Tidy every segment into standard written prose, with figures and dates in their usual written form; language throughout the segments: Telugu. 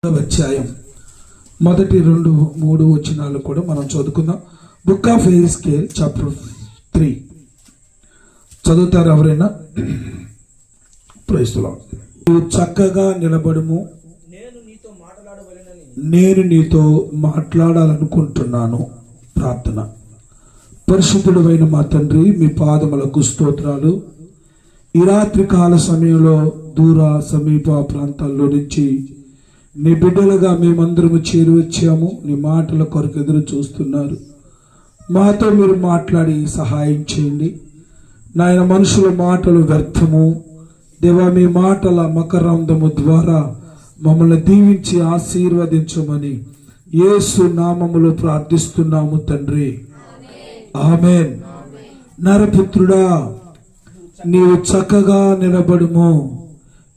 అధ్యాయం మొదటి 2-3 వచనాలు కూడా మనం చదువుకుందాం. బుక్ ఆఫ్ ఎహెజ్కేల్ చాప్టర్ 3 చదువుతారు ఎవరైనా? Praise the Lord. నువ్వు చక్కగా నిలబడుము, నేను నీతో మాట్లాడాలనుకుంటున్నాను. ప్రార్థన. పరిశుద్ధుడైన మా తండ్రి, మీ పాదములకు స్తోత్రాలు. ఈ రాత్రి కాల సమయంలో దూర సమీప ప్రాంతాల్లో నుంచి నీ బిడ్డలుగా మేమందరము చేరి వచ్చాము. నీ మాటల కొరకు ఎదురు చూస్తున్నారు. మాతో మీరు మాట్లాడి సహాయం చేయండి నాయన. మనుషుల మాటలు వ్యర్థము దేవా, మీ మాటల మకరందము ద్వారా మమ్మల్ని దీవించి ఆశీర్వదించమని యేసు నామములో ప్రార్థిస్తున్నాము తండ్రి, ఆమేన్. నరపుత్రుడా, నీవు చక్కగా నిలబడుము,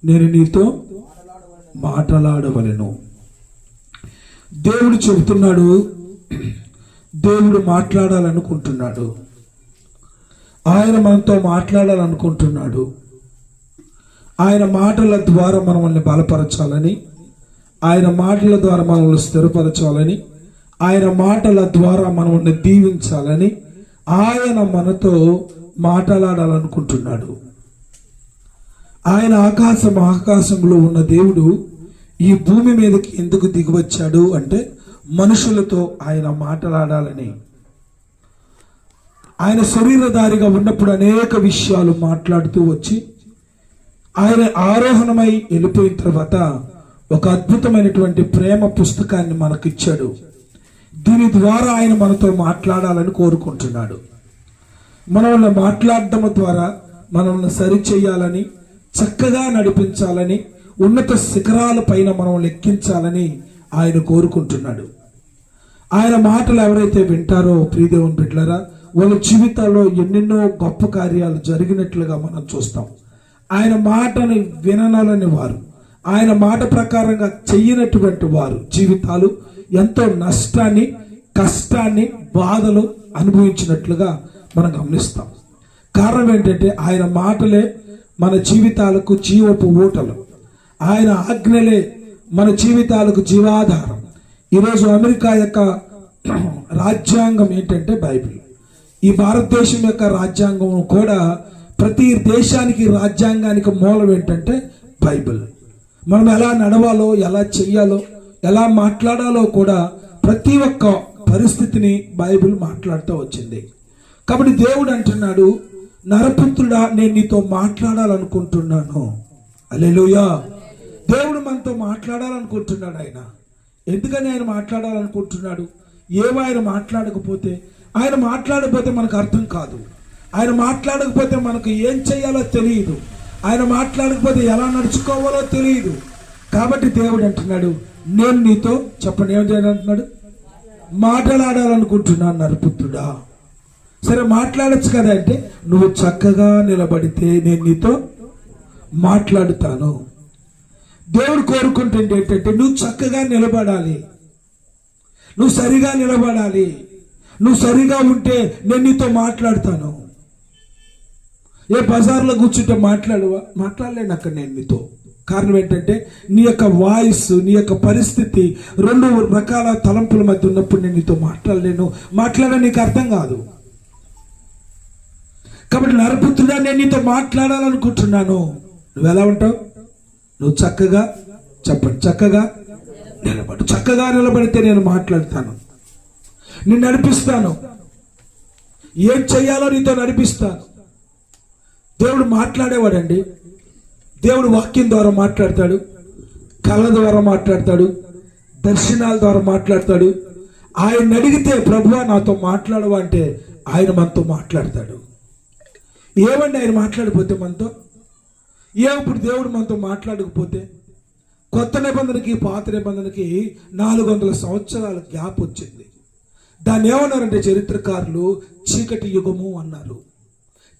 నేను నీతో మాట్లాడవలెను. దేవుడు చెబుతున్నాడు, దేవుడు మాట్లాడాలనుకుంటున్నాడు. ఆయన మనతో మాట్లాడాలనుకుంటున్నాడు. ఆయన మాటల ద్వారా మనల్ని బలపరచాలని, ఆయన మాటల ద్వారా మనల్ని స్థిరపరచాలని, ఆయన మాటల ద్వారా మనల్ని దీవించాలని ఆయన మనతో మాట్లాడాలనుకుంటున్నాడు. ఆయన ఆకాశంలో ఉన్న దేవుడు ఈ భూమి మీదకి ఎందుకు దిగివచ్చాడు అంటే మనుషులతో ఆయన మాట్లాడాలని. ఆయన శరీరధారిగా ఉన్నప్పుడు అనేక విషయాలు మాట్లాడుతూ వచ్చి ఆయన ఆరోహణమై వెళ్ళిపోయిన తర్వాత ఒక అద్భుతమైనటువంటి ప్రేమ పుస్తకాన్ని మనకిచ్చాడు. దీని ద్వారా ఆయన మనతో మాట్లాడాలని కోరుకుంటున్నాడు. మనల్ని మాట్లాడడం ద్వారా మనల్ని సరిచేయాలని, చక్కగా నడిపించాలని, ఉన్నత శిఖరాల పైన మనం లెక్కించాలని ఆయన కోరుకుంటున్నాడు. ఆయన మాటలు ఎవరైతే వింటారో ప్రియదేవుని బిడ్డలారా, వాళ్ళ జీవితాల్లో ఎన్నెన్నో గొప్ప కార్యాలు జరిగినట్లుగా మనం చూస్తాం. ఆయన మాటని విననాలని వారు, ఆయన మాట ప్రకారంగా చెయ్యనటువంటి వారు జీవితాలు ఎంతో నష్టాన్ని, కష్టాన్ని, బాధలు అనుభవించినట్లుగా మనం గమనిస్తాం. కారణం ఏంటంటే ఆయన మాటలే మన జీవితాలకు జీవపు ఊటలు, ఆయన ఆజ్ఞలే మన జీవితాలకు జీవాధారం. ఈరోజు అమెరికా యొక్క రాజ్యాంగం ఏంటంటే బైబిల్. ఈ భారతదేశం యొక్క రాజ్యాంగం కూడా ప్రతి దేశానికి రాజ్యాంగానికి మూలం ఏంటంటే బైబిల్. మనం ఎలా నడవాలో, ఎలా చెయ్యాలో, ఎలా మాట్లాడాలో కూడా ప్రతి ఒక్క పరిస్థితిని బైబిల్ మాట్లాడుతూ వచ్చింది. కాబట్టి దేవుడు అంటున్నాడు, నరపుత్రుడా, నేను నీతో మాట్లాడాలనుకుంటున్నాను. హల్లెలూయా. దేవుడు మనతో మాట్లాడాలనుకుంటున్నాడు. ఆయన ఎందుకని ఆయన మాట్లాడాలనుకుంటున్నాడు? ఏమో ఆయన మాట్లాడకపోతే, ఆయన మాట్లాడకపోతే మనకు అర్థం కాదు. ఆయన మాట్లాడకపోతే మనకు ఏం చేయాలో తెలియదు. ఆయన మాట్లాడకపోతే ఎలా నడుచుకోవాలో తెలియదు. కాబట్టి దేవుడు అంటున్నాడు, నేను నీతో చెప్పండి, ఏం చేయాలంటున్నాడు? మాట్లాడాలనుకుంటున్నాను నరపుత్రుడా. సరే, మాట్లాడచ్చు కదా అంటే, నువ్వు చక్కగా నిలబడితే నేను నీతో మాట్లాడుతాను. దేవుడు కోరుకుంటుంది ఏంటంటే నువ్వు చక్కగా నిలబడాలి, నువ్వు సరిగా నిలబడాలి. నువ్వు సరిగా ఉంటే నేను నీతో మాట్లాడతాను. ఏ బజార్లో కూర్చుంటే మాట్లాడలేను అక్కడ నేను నీతో. కారణం ఏంటంటే నీ యొక్క వాయిస్, నీ యొక్క పరిస్థితి 2 రకాల తలంపుల మధ్య ఉన్నప్పుడు నేను నీతో మాట్లాడలేను. నీకు అర్థం కాదు. కాబట్టి నరపుత్రుడా, నేను నీతో మాట్లాడాలనుకుంటున్నాను. నువ్వు ఎలా ఉంటావు? నువ్వు చక్కగా చెప్పండి, చక్కగా నిలబడు. చక్కగా నిలబడితే నేను మాట్లాడతాను, నేను నడిపిస్తాను. ఏం చెయ్యాలో నీతో నడిపిస్తాను. దేవుడు మాట్లాడేవాడండి. దేవుడు వాక్యం ద్వారా మాట్లాడతాడు, కళ్ళ ద్వారా మాట్లాడతాడు, దర్శనాల ద్వారా మాట్లాడతాడు. ఆయన అడిగితే ప్రభువా నాతో మాట్లాడవా అంటే ఆయన మనతో మాట్లాడతాడు. ఏమండి ఆయన మాట్లాడిపోతే మనతో? ఇప్పుడు దేవుడు మనతో మాట్లాడకపోతే, కొత్త నిబంధనకి పాత నిబంధనకి 400 సంవత్సరాల గ్యాప్ వచ్చింది. దాన్ని ఏమన్నారంటే చరిత్రకారులు చీకటి యుగము అన్నారు.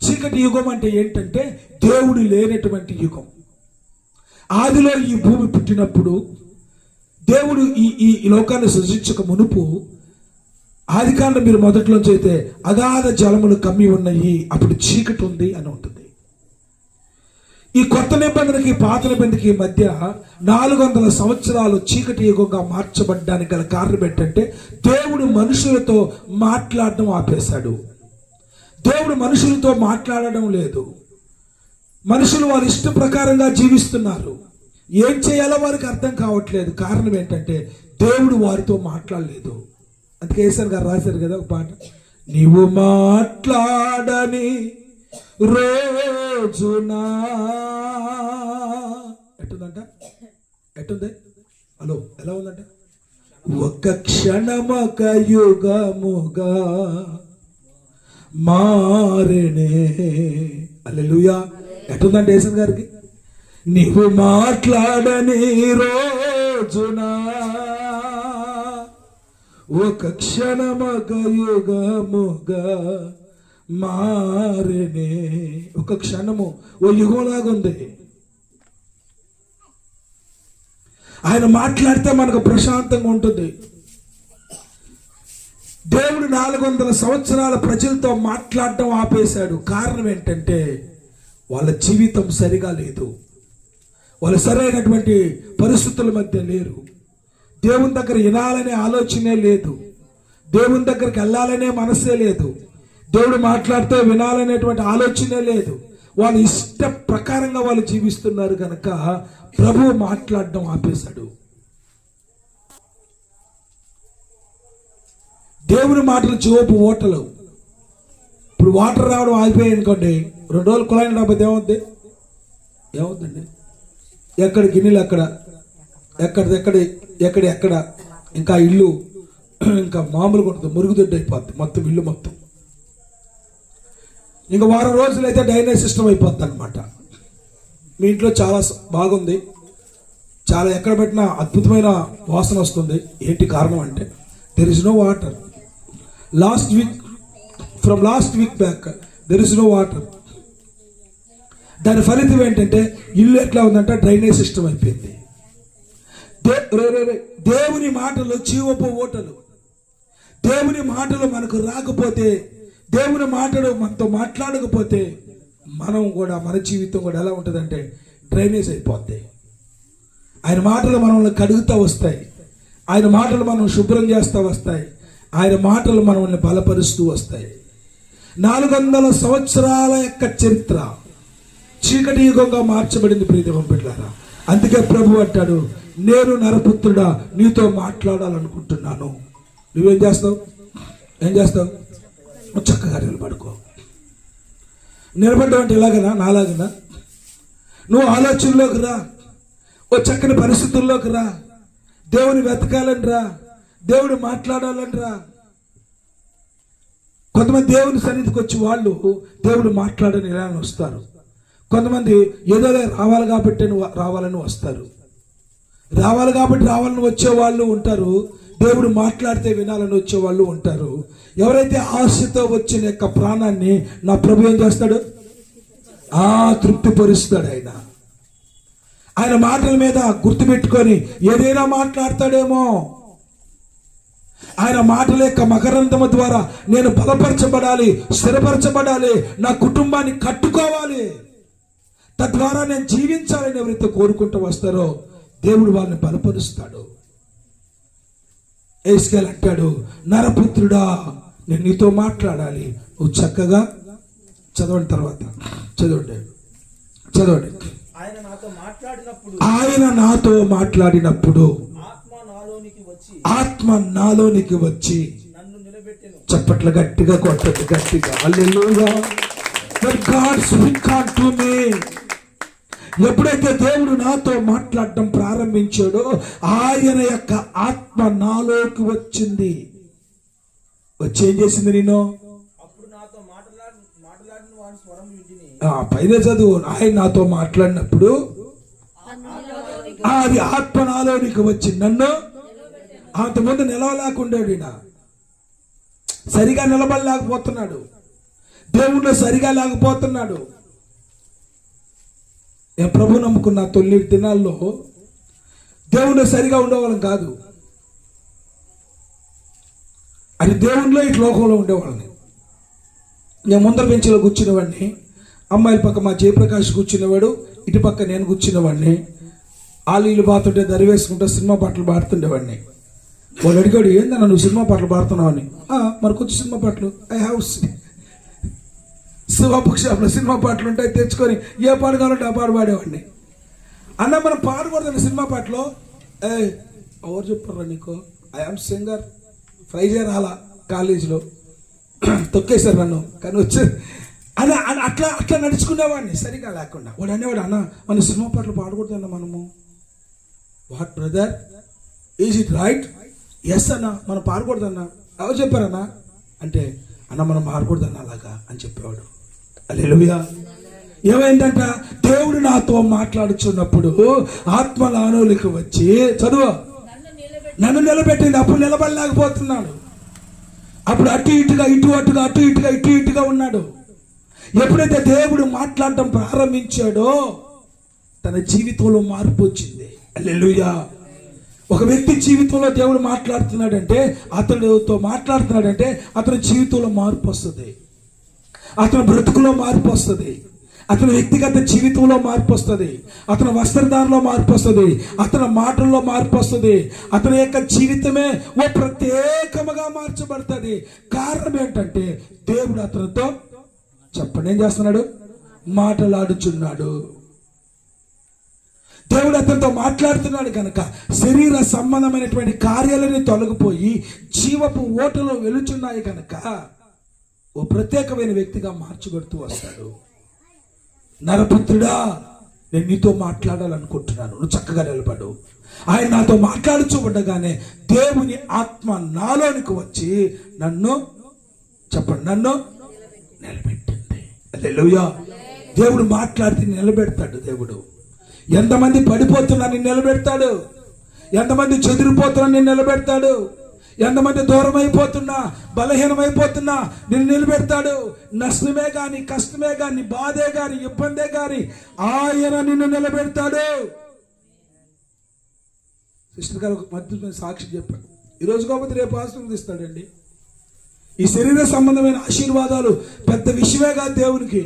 చీకటి యుగం అంటే ఏంటంటే దేవుడు లేనటువంటి యుగం. ఆదిలో ఈ భూమి పుట్టినప్పుడు దేవుడు ఈ లోకాన్ని సృజించక మునుపు ఆదికాండం మీరు మొదట్లో చేస్తే అగాధ జలములు కమ్మి ఉన్నాయి, అప్పుడు చీకటి ఉంది అని ఉంటుంది. ఈ కొత్త నిబంధనకి పాత నిబంధనకి మధ్య 400 సంవత్సరాలు చీకటి యుగంగా మార్చబడ్డానికి గల కారణం ఏంటంటే దేవుడు మనుషులతో మాట్లాడడం ఆపేశాడు. దేవుడు మనుషులతో మాట్లాడడం లేదు. మనుషులు వారి ఇష్ట ప్రకారంగా జీవిస్తున్నారు. ఏం చేయాలో వారికి అర్థం కావట్లేదు. కారణం ఏంటంటే దేవుడు వారితో మాట్లాడలేదు. అందుకే యేసయ్య గారు రాశారు కదా ఒక పాట, నీవు మాట్లాడని రోజునా. ఎట్టుందంట? ఎట్టుంది? హలో, ఎలా ఉందంట? ఒక క్షణమొక యుగముగా మారేనే. హల్లెలూయా. ఎట్టుందంటే యేసయ్య గారికి, నీవు మాట్లాడని రోజునా ఒక క్షణమొక యుగముగా మారేనే. ఒక క్షణము ఓ యుగంలాగా ఉంది. ఆయన మాట్లాడితే మనకు ప్రశాంతంగా ఉంటుంది. దేవుడు 400 సంవత్సరాల ప్రజలతో మాట్లాడటం ఆపేశాడు. కారణం ఏంటంటే వాళ్ళ జీవితం సరిగా లేదు. వాళ్ళు సరైనటువంటి పరిస్థితుల మధ్య లేరు. దేవుని దగ్గర వినాలనే ఆలోచనే లేదు. దేవుని దగ్గరికి వెళ్ళాలనే మనసే లేదు. దేవుడు మాట్లాడితే వినాలనేటువంటి ఆలోచనే లేదు. వాళ్ళ ఇష్ట ప్రకారంగా వాళ్ళు జీవిస్తున్నారు కనుక ప్రభువు మాట్లాడడం ఆపేశాడు. దేవుని మాటలు చివపు ఓటలు. ఇప్పుడు వాటర్ రావడం ఆగిపోయాయి అనుకోండి, 2 రోజులు కుళాయిని రాకపోతే ఏమవుతుందండి? ఎక్కడ గిన్నెలు అక్కడ, ఎక్కడ ఇంకా ఇల్లు ఇంకా మామూలుగా ఉంటుంది, మురుగుదొడ్డు అయిపోద్ది మొత్తం ఇల్లు మొత్తం. ఇంకా వారం రోజులు అయితే డ్రైనేజ్ సిస్టమ్ అయిపోద్ది అనమాట. మీ ఇంట్లో చాలా బాగుంది, చాలా ఎక్కడ పెట్టినా అద్భుతమైన వాసన వస్తుంది. ఏంటి కారణం అంటే there is no water. Last week back there is no water. దాని ఫలితం ఏంటంటే ఇల్లు ఎట్లా ఉందంటే డ్రైనేజ్ సిస్టమ్ అయిపోయింది. దేవుని మాటలు జీవపు ఓటలు. దేవుని మాటలు మనకు రాకపోతే, దేవుని మాటలు మనతో మాట్లాడకపోతే మనం కూడా, మన జీవితం కూడా ఎలా ఉంటుందంటే డ్రైనేజ్ అయిపోద్ది. ఆయన మాటలు మనల్ని కడుగుతూ వస్తాయి. ఆయన మాటలు మనం శుభ్రం చేస్తూ వస్తాయి. ఆయన మాటలు మనల్ని బలపరుస్తూ వస్తాయి. 400 సంవత్సరాల యొక్క చరిత్ర చీకటి యుగంగా మార్చబడింది ప్రియదేవం బిడ్డలారా. అందుకే ప్రభు అంటాడు, నేను నరపుత్రుడా నీతో మాట్లాడాలనుకుంటున్నాను. నువ్వేం చేస్తావు? చక్కగా నిలబడుకో. నిలబడ్డం అంటే ఎలాగనా? నాలాగనా? నువ్వు ఆలోచనలోకి రా. ఓ చక్కని పరిస్థితుల్లోకి రా. దేవుని వెతకాలని రా. దేవుడు మాట్లాడాలని రా. కొంతమంది దేవుని సన్నిధికి వచ్చి వాళ్ళు దేవుడు మాట్లాడని ఇలా వస్తారు. కొంతమంది ఏదో రావాలి కాబట్టి రావాలని వస్తారు. రావాలి కాబట్టి రావాలని వచ్చేవాళ్ళు ఉంటారు. దేవుడు మాట్లాడితే వినాలని వచ్చేవాళ్ళు ఉంటారు. ఎవరైతే ఆశతో వచ్చిన యొక్క ప్రాణాన్ని నా ప్రభు ఏం చేస్తాడు? తృప్తిపరుస్తాడు. ఆయన మాటల మీద గుర్తుపెట్టుకొని ఏదైనా మాట్లాడతాడేమో. ఆయన మాటల యొక్క మకరంధము ద్వారా నేను బలపరచబడాలి, స్థిరపరచబడాలి, నా కుటుంబాన్ని కట్టుకోవాలి, తద్వారా నేను జీవించాలని ఎవరైతే కోరుకుంటూ వస్తారో దేవుడు వాళ్ళని బలపరుస్తాడు. యేసుకేల్ అంటాడు, నరపుత్రుడా నేను నీతో మాట్లాడాలి. నువ్వు చక్కగా చదవండి. తర్వాత చదవండి. ఆయన నాతో మాట్లాడినప్పుడు ఆత్మ నాలోనికి వచ్చి చప్పట్లు గట్టిగా కొట్టదు, గట్టిగా హల్లెలూయా. God speak unto me. ఎప్పుడైతే దేవుడు నాతో మాట్లాడటం ప్రారంభించాడో ఆయన యొక్క ఆత్మ నాలోకి వచ్చింది. వచ్చి ఏం చేసింది? నేను పైన చదువు. ఆయన నాతో మాట్లాడినప్పుడు అది ఆత్మ నాలోనికి వచ్చి నన్ను అంతకుముందు నిలవలేకుండాడు. సరిగా నిలబడలేకపోతున్నాడు. దేవుణ్ణి సరిగా లేకపోతున్నాడు. నేను ప్రభు నమ్ముకున్న 9 దినాల్లో దేవుణ్ణి సరిగా ఉండేవాళ్ళం కాదు. అది దేవుణ్ణిలో ఇటు లోకంలో ఉండేవాళ్ళని. నేను ముందర బెంచ్లో కూర్చునేవాడిని, అమ్మాయిల పక్క మా జయప్రకాష్ కూర్చునేవాడు, ఇటుపక్క నేను కూర్చునేవాడిని. ఆలీలు బాతుంటే దరి వేసుకుంటే సినిమా పాటలు పాడుతుండేవాడిని. వాళ్ళు అడిగాడు, ఏందన్నా నువ్వు సినిమా పాటలు పాడుతున్నావు అని. మరి కొంచెం సినిమా పాటలు ఐ హ్యావ్ శివ బుక్ షాప్లో సినిమా పాటలు ఉంటాయి, తెచ్చుకొని ఏ పాట కావాలంటే ఆ పాట పాడేవాడిని. అన్న మనం పాడకూడదండి సినిమా పాటలో. ఎవరు చెప్పారా నీకు? I am singer. ప్రైజే రాలా కాలేజీలో, తొక్కేశారు నన్ను. కానీ వచ్చేది అని అట్లా అట్లా నడుచుకునేవాడిని సరిగా లేకుండా. వాడు అనేవాడు, అన్న మన సినిమా పాటలు పాడకూడదన్న మనము. What brother, is it right? Yes అన్న, మనం పాడకూడదన్నా. ఎవరు చెప్పారన్నా అంటే, అన్న మనం పాడకూడదన్న అలాగా అని చెప్పేవాడు. హల్లెలూయా. ఏమైందంట, దేవుడు నాతో మాట్లాడుచున్నప్పుడు ఆత్మ నాలోకి వచ్చి చదువు నన్ను నిలబెట్టింది. అప్పుడు నిలబడలేకపోతున్నాడు. అప్పుడు అటు ఇటుగా ఉన్నాడు. ఎప్పుడైతే దేవుడు మాట్లాడటం ప్రారంభించాడో తన జీవితంలో మార్పు వచ్చింది. హల్లెలూయా. ఒక వ్యక్తి జీవితంలో దేవుడు మాట్లాడుతున్నాడంటే, అతడితో మాట్లాడుతున్నాడంటే అతని జీవితంలో మార్పు వస్తుంది, అతని బ్రతుకులో మార్పు వస్తుంది, అతని వ్యక్తిగత జీవితంలో మార్పు వస్తుంది, అతని వస్త్రధారణలో మార్పు వస్తుంది, అతని మాటల్లో మార్పు వస్తుంది, అతని యొక్క జీవితమే ఓ ప్రత్యేకముగా మార్చబడుతుంది. కారణం ఏంటంటే దేవుడు అతనితో చెప్పండి ఏం చేస్తున్నాడు? మాట్లాడుచున్నాడు. దేవుడు అతనితో మాట్లాడుతున్నాడు కనుక శరీర సంబంధమైనటువంటి కార్యాలని తొలగిపోయి జీవపు ఓటలో వెలుచున్నాయి కనుక ఓ ప్రత్యేకమైన వ్యక్తిగా మార్చబడుతూ వస్తాడు. నరపుత్రుడా, నేను నీతో మాట్లాడాలనుకుంటున్నాను, నువ్వు చక్కగా నిలబడు. ఆయన నాతో మాట్లాడుచూ ఉండగానే దేవుని ఆత్మ నాలోనికి వచ్చి నన్ను నిలబెట్టింది. హల్లెలూయా. దేవుడు మాట్లాడితే నిలబెడతాడు. దేవుడు ఎంతమంది పడిపోతున్నా నేను నిలబెడతాడు, ఎంతమంది చెదిరిపోతున్నా నేను నిలబెడతాడు, ఎంతమంది దూరం అయిపోతున్నా బలహీనమైపోతున్నా నిన్ను నిలబెడతాడు. నష్టమే కానీ, కష్టమే కానీ, బాధే కానీ, ఇబ్బందే కానీ ఆయన నిన్ను నిలబెడతాడు. సిస్టర్ గారు ఒక మధ్య సాక్షి చెప్పాడు, ఈరోజు కాకపోతే రేపు ఆశీర్వదిస్తాడండి. ఈ శరీర సంబంధమైన ఆశీర్వాదాలు పెద్ద విషయమే కాదు దేవునికి.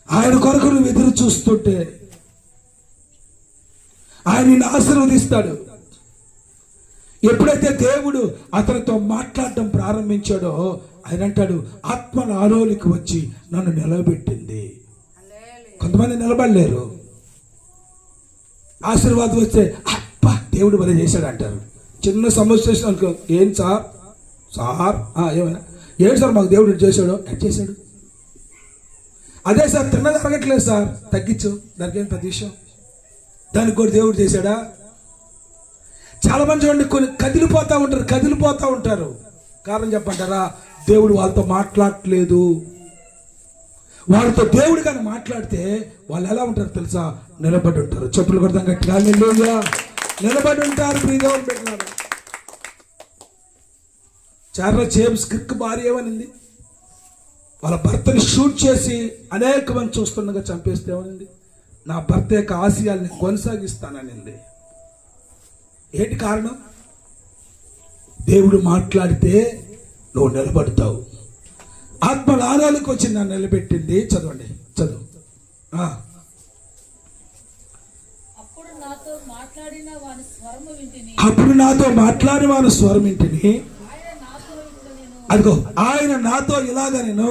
ఆయన కొరకు నువ్వు ఎదురు చూస్తుంటే ఆయన నిన్ను ఆశీర్వదిస్తాడు. ఎప్పుడైతే దేవుడు అతనితో మాట్లాడటం ప్రారంభించాడో ఆయన అంటాడు, ఆత్మ నాలోనికి వచ్చి నన్ను నిలబెట్టింది. కొంతమంది నిలబడలేరు. ఆశీర్వాదం వస్తే అప్ప దేవుడు మరి చేశాడు అంటారు. చిన్న సమస్య చేసిన అనుకో, ఏం సార్ ఏమైనా ఏంటి సార్ మాకు దేవుడు చేశాడు? చేశాడు. అదే సార్ తిన్నది అరగట్లేదు సార్, తగ్గించు, దానికి ఏం పెద్ద విషయం, దానికి కూడా దేవుడు చేశాడా? చాలా మంది చూడండి, కొన్ని కదిలిపోతూ ఉంటారు. కారణం చెప్పంటారా? దేవుడు వాళ్ళతో మాట్లాడట్లేదు. వాళ్ళతో దేవుడు కానీ మాట్లాడితే వాళ్ళు ఎలా ఉంటారు తెలుసా? నిలబడి ఉంటారు. చెప్పులు కొడతాం గట్టిగా, నిలబడి ఉంటారు. ప్రియదేవుని పెట్టినారు. చార్లెస్ జేమ్స్ క్రిక్ భార్య ఏమనింది? వాళ్ళ భర్తని షూట్ చేసి అనేక మంది చూస్తుండగా చంపేస్తే ఏమనింది? నా భర్త యొక్క ఆశయాల్ని కొనసాగిస్తాననింది. ఏంటి కారణం? దేవుడు మాట్లాడితే నువ్వు నిలబడతావు. ఆత్మ లాలోకి వచ్చి నన్ను నిలబెట్టింది. చదవండి, చదువు. అప్పుడు నాతో మాట్లాడిన వాని స్వరం వింటిని. అదిగో ఆయన నాతో ఇలాగ, నేను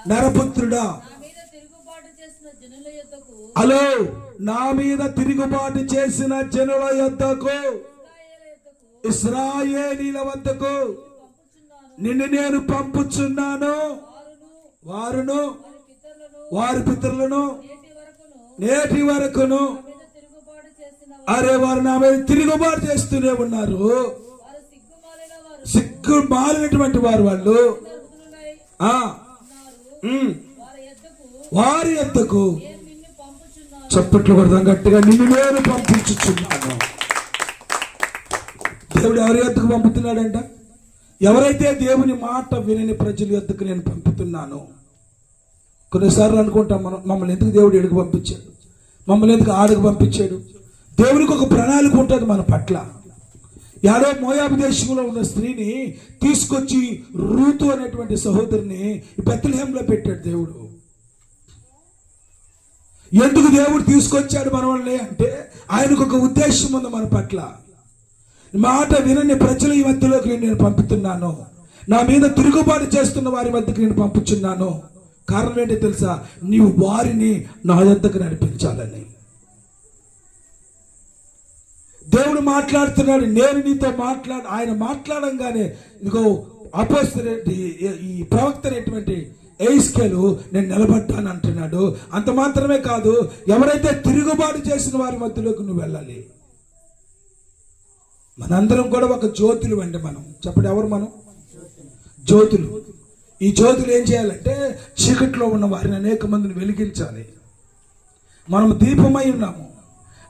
నరపుత్రుడా, హలో, నా మీద తిరుగుబాటు చేసిన జనుల యొద్దకు, ఇశ్రాయేలీల వద్దకు నిన్ను నేను పంపుచున్నాను. వారును వారి పితరులను నేటి వరకును వారు నా మీద తిరుగుబాటు చేస్తూనే ఉన్నారు. సిగ్గు మాలినటువంటి వాళ్ళు వారి యొద్దకు చప్పట్లు కొడదాం గట్టిగా, నిన్ను నేను పంపించుచున్నాను. దేవుడు ఎవరి యొద్దకు పంపుతున్నాడంట? ఎవరైతే దేవుని మాట వినని ప్రజల యొద్దకు నేను పంపుతున్నాను. కొన్నిసార్లు అనుకుంటాం మనం, మమ్మల్ని ఎందుకు దేవుడు ఎడుగు పంపించాడు, మమ్మల్ని ఎందుకు ఆడుగు పంపించాడు? దేవునికి ఒక ప్రణాళిక ఉంటుంది మన పట్ల. యాడో మోయాబు దేశంలో ఉన్న స్త్రీని తీసుకొచ్చి రూతు అనేటువంటి సహోదరిని బెత్లెహేంలో పెట్టాడు దేవుడు. ఎందుకు దేవుడు తీసుకొచ్చాడు మనల్ని అంటే ఆయనకు ఒక ఉద్దేశం ఉంది మన పట్ల. మాట వినని ప్రజల ఈ మధ్యలోకి నేను పంపుతున్నాను, నా మీద తిరుగుబాటు చేస్తున్న వారి మధ్యకి నేను పంపుచున్నాను. కారణం ఏంటో తెలుసా? నీవు వారిని నా యొద్దకు నడిపించాలని. దేవుడు మాట్లాడుతున్నాడు, నేను నీతో ఆయన మాట్లాడంగానే ఇదిగో అపోస్తలుడు ఈ ప్రవక్త అనేటువంటి ఎహెజ్కేలు నేను నిలబడ్డాను అంటున్నాడు. అంత మాత్రమే కాదు, ఎవరైతే తిరుగుబాటు చేసిన వారి మధ్యలోకి నువ్వు వెళ్ళాలి. మనందరం కూడా ఒక జ్యోతులు అండి. మనం చెప్పండి, ఎవరు మనం? జ్యోతులు. ఈ జ్యోతులు ఏం చేయాలంటే చీకట్లో ఉన్న వారిని అనేక మందిని వెలిగించాలి. మనం దీపమై ఉన్నాము,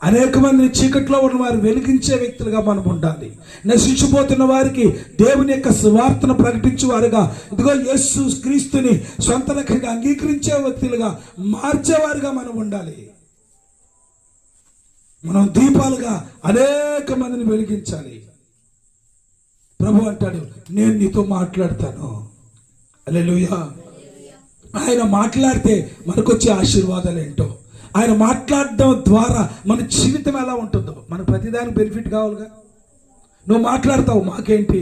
అనేక మందిని చీకట్లో ఉన్న వారు వెలిగించే వ్యక్తులుగా మనం ఉండాలి. నశించిపోతున్న వారికి దేవుని యొక్క సువార్తను ప్రకటించే వారుగా, ఇదిగో యేసు క్రీస్తుని సొంత రకంగా అంగీకరించే వ్యక్తులుగా మార్చేవారుగా మనం ఉండాలి. మనం దీపాలుగా అనేక మందిని వెలిగించాలి. ప్రభు అంటాడు, నేను నీతో మాట్లాడతాను. హల్లెలూయా. ఆయన మాట్లాడితే మనకొచ్చే ఆశీర్వాదాలు ఏంటో, ఆయన మాట్లాడడం ద్వారా మన జీవితం ఎలా ఉంటుందో, మన ప్రతిదానికి బెనిఫిట్ కావాలిగా. నువ్వు మాట్లాడతావు, మాకేంటి?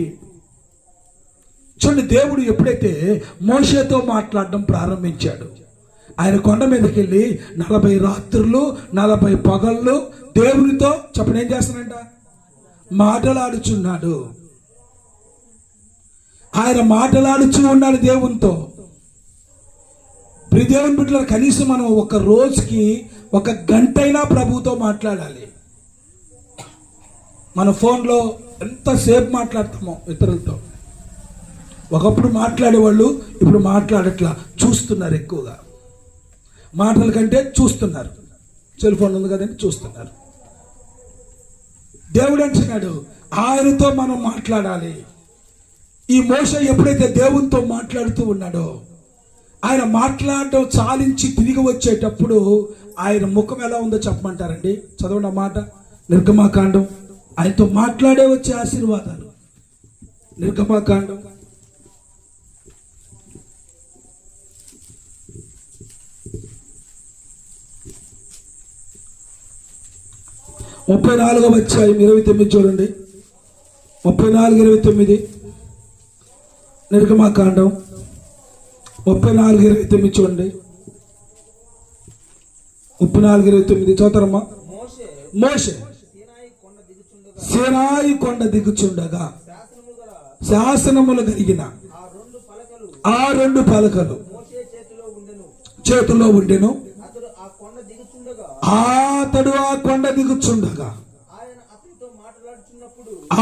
చూడండి, దేవుడు ఎప్పుడైతే మోషేతో మాట్లాడడం ప్రారంభించాడు, ఆయన కొండ మీదకి వెళ్ళి 40 రాత్రులు 40 పగళ్ళు దేవునితో చెప్పండి ఏం చేస్తానంట? మాట్లాడుచున్నాడు. ఆయన మాట్లాడుచూ ఉన్నాడు దేవునితో. ప్రియ దేవుని బిడ్డలారా, కనీసం మనం ఒక రోజుకి 1 గంటైనా ప్రభువుతో మాట్లాడాలి. మన ఫోన్లో ఎంతసేపు మాట్లాడతామో ఇతరులతో. ఒకప్పుడు మాట్లాడేవాళ్ళు ఇప్పుడు మాట్లాడట్లా, చూస్తున్నారు. ఎక్కువగా మాటల కంటే చూస్తున్నారు. సెల్ ఫోన్ ఉంది కదండి, చూస్తున్నారు. దేవుడు అంటున్నాడు ఆయనతో మనం మాట్లాడాలి. ఈ మోషే ఎప్పుడైతే దేవునితో మాట్లాడుతూ ఉన్నాడో, ఆయన మాట్లాడడం చాలించి తిరిగి వచ్చేటప్పుడు ఆయన ముఖం ఎలా ఉందో చెప్పమంటారండి? చదవండి ఆ మాట, నిర్గమాకాండం. ఆయనతో మాట్లాడే వచ్చే ఆశీర్వాదాలు. నిర్గమాకాండం 34వ అధ్యాయం 29 చూడండి. 34:29 నిర్గమాకాండం 34:29 చూడండి. 34:29 చదువుతారమ్మా. మోషే సీనాయి కొండ దిగుచుండగా శాసనములు కలిగిన ఆ 2 పలకలు చేతిలో ఉండెను. అతడు ఆ కొండ దిగుచుండగా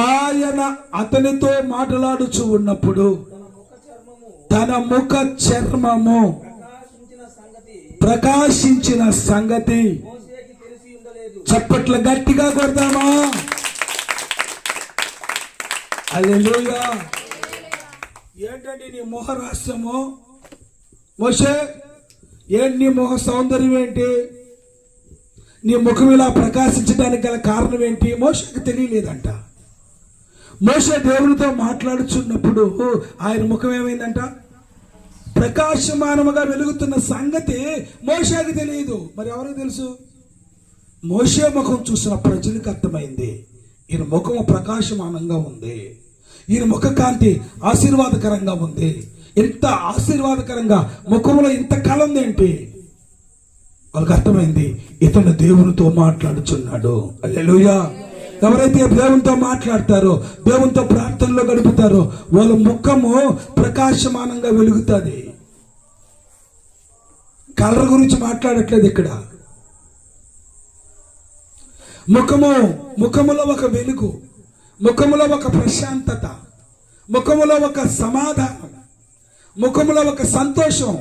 ఆయన అతనితో మాట్లాడుచు ఉన్నప్పుడు తన ముఖ చర్మము ప్రకాశించిన సంగతి చప్పట్ల గట్టిగా కొడతామా? హల్లెలూయా. ఏంటండి నీ మొహ రహస్యము? మోషే ఏంటి నీ మొహ సౌందర్యం ఏంటి? నీ ముఖం ఇలా ప్రకాశించడానికి గల కారణం ఏంటి? మోషేకి తెలియలేదంట. మోషే దేవునితో మాట్లాడుచున్నప్పుడు ఆయన ముఖం ఏమైందంట? ప్రకాశమానముగా వెలుగుతున్న సంగతి మోషేకి తెలియదు. మరి ఎవరికి తెలుసు? మోషే ముఖం చూసిన ప్రజలకు అర్థమైంది, ఈయన ముఖము ప్రకాశమానంగా ఉంది, ఈయన ముఖ కాంతి ఆశీర్వాదకరంగా ఉంది. ఇంత ఆశీర్వాదకరంగా ముఖంలో ఇంత కళ ఏంటి? వాళ్ళకి అర్థమైంది, ఇతను దేవునితో మాట్లాడుచున్నాడు. హల్లెలూయా. ఎవరైతే దేవునితో మాట్లాడతారో, దేవునితో ప్రార్థనలో గడుపుతారో, వాళ్ళ ముఖము ప్రకాశమానంగా వెలుగుతుంది. కలర్ గురించి మాట్లాడట్లేదు ఇక్కడ. ముఖములో ఒక వెలుగు, ముఖములో ఒక ప్రశాంతత, ముఖములో ఒక సమాధానం, ముఖములో ఒక సంతోషం.